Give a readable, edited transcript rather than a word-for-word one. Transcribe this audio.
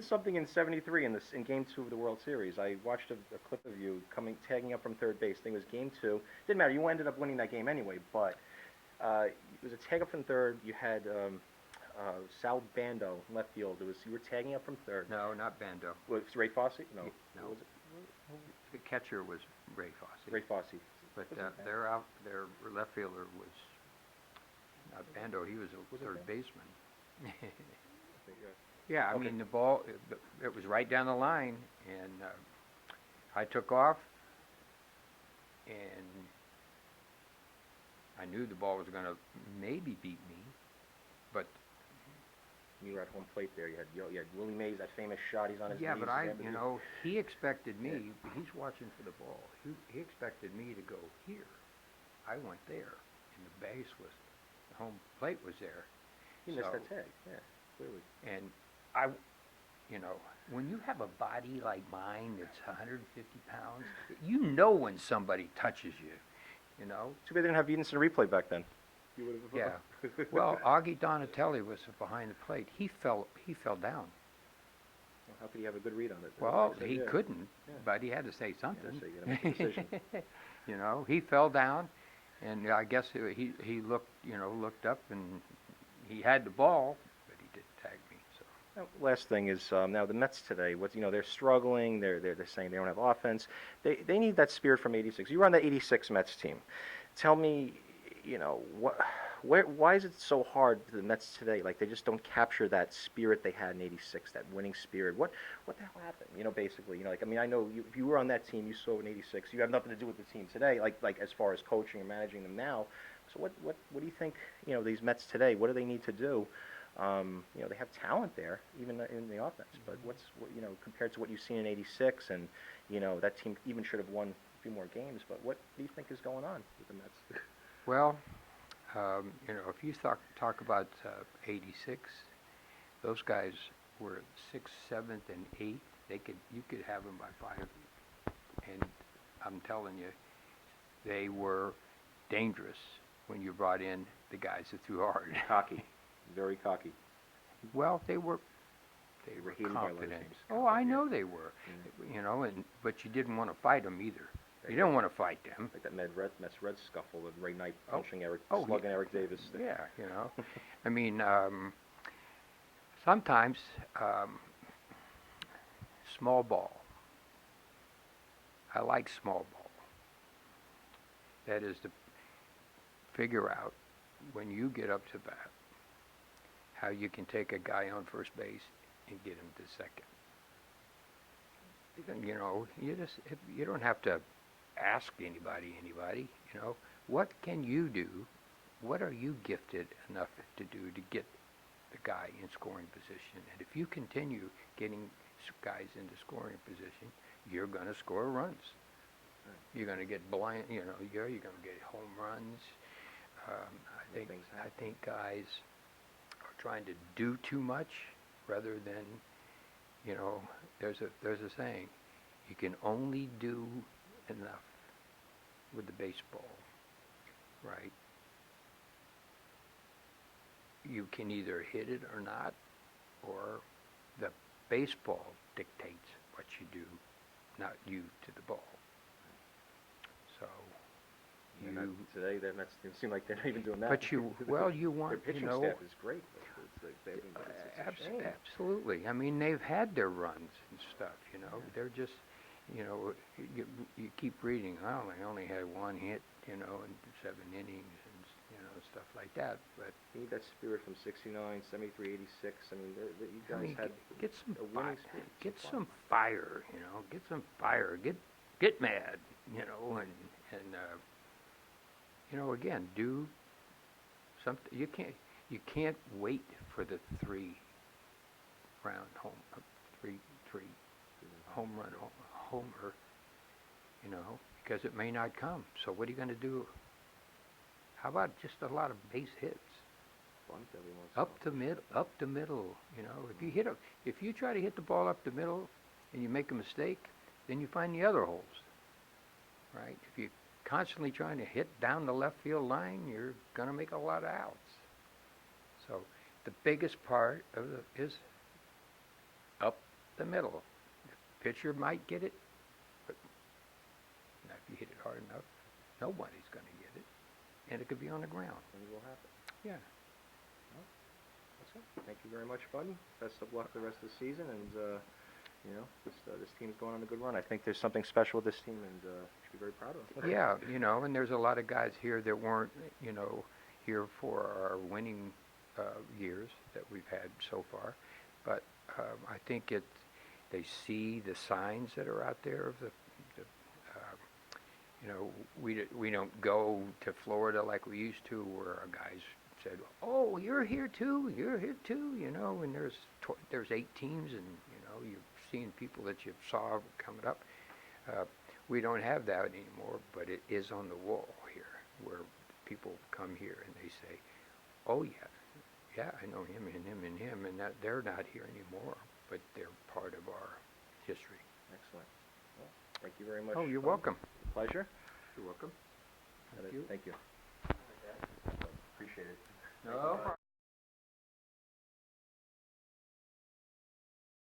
did something in '73 in Game 2 of the World Series. I watched a clip of you tagging up from third base. I think it was Game 2. Didn't matter. You ended up winning that game anyway. But it was a tag up from third. You had Sal Bando in left field. You were tagging up from third. No, not Bando. Was it Ray Fosse? No. No. Was it? The catcher was Ray Fosse. Ray Fosse. But their left fielder was not Bando. He was a third baseman. Yeah, I mean the ball. It was right down the line, and I took off, and I knew the ball was going to maybe beat me, but you were at home plate there. You had Willie Mays, that famous shot. He's on his knees. yeah, but he expected me. He's watching for the ball. He expected me to go here. I went there, and the base was, the home plate was there. He missed that tag. Yeah, clearly. And when you have a body like mine that's 150 pounds, you know when somebody touches you. Too bad they didn't have instant replay back then. You would have. Yeah. Well, Augie Donatelli was behind the plate. He fell down. Well, how could he have a good read on it? Well, he couldn't, but he had to say something. Yeah, so you gotta make a decision. He fell down, and I guess he looked up, and he had the ball, but he didn't tag me. So. Now, last thing is now the Mets today. They're struggling. They're saying they don't have offense. They need that spirit from '86. You were on the '86 Mets team. Tell me, why is it so hard for the Mets today? Like they just don't capture that spirit they had in '86, that winning spirit. What the hell happened? Basically, I know if you were on that team, you saw in '86. You have nothing to do with the team today, like as far as coaching and managing them now. So what do you think? These Mets today. What do they need to do? They have talent there, even in the offense. But compared to what you've seen in '86, and that team even should have won a few more games. But what do you think is going on with the Mets? Well, if you talk about '86, those guys were 6th, 7th, and 8th. You could have them by 5, and I'm telling you, they were dangerous when you brought in the guys that threw hard. Cocky, very cocky. Well, they were confident. Oh, I know they were. But you didn't want to fight them either. You don't want to fight them. Like that Mets Reds scuffle with Ray Knight punching slugging Eric Davis. Yeah, I mean, sometimes small ball. I like small ball. That is to figure out when you get up to bat how you can take a guy on first base and get him to second. You don't have to ask anybody, what can you do? What are you gifted enough to do to get the guy in scoring position? And if you continue getting guys into scoring position, you're going to score runs. You're going to get you're going to get home runs. I think guys are trying to do too much rather than, there's a saying, you can only do enough with the baseball, right? You can either hit it or not, or the baseball dictates what you do, not you to the ball. So today it seems like they're not even doing that. But you want, their pitching staff is great. Absolutely. I mean, they've had their runs and stuff. They're just, you keep reading. Well, they only had one hit, in 7 innings and stuff like that. But you need that spirit from '69, '73, '86. I mean, you guys had get some a winning spirit. Get some fire. Get some fire. Get mad. And again, do something. You can't wait for the 3-round three home run homer, because it may not come. So what are you going to do? How about just a lot of base hits? Up the middle. If you try to hit the ball up the middle and you make a mistake, then you find the other holes. Right? If you're constantly trying to hit down the left field line, you're going to make a lot of outs. So the biggest part of is up the middle. The pitcher might get it, but not if you hit it hard enough, nobody's going to get it, and it could be on the ground. Things will happen. Yeah. That's it. Thank you very much, Buddy. Best of luck the rest of the season, and you know, this team's going on a good run. I think there's something special with this team, and you should be very proud of them. Yeah, you know, and there's a lot of guys here that weren't, you know, here for our winning years that we've had so far, but I think they see the signs that are out there of the you know, we don't go to Florida like we used to, where our guys said, "Oh, you're here too, you know," and there's 8 teams, and you know, you're seeing people that you saw coming up. We don't have that anymore, but it is on the wall here, where people come here and they say, "Oh yeah, I know him and him and him," and that they're not here anymore, but they're part of our history. Excellent. Well, thank you very much. Oh, you're welcome. Pleasure. You're welcome. Thank you. Appreciate it. No.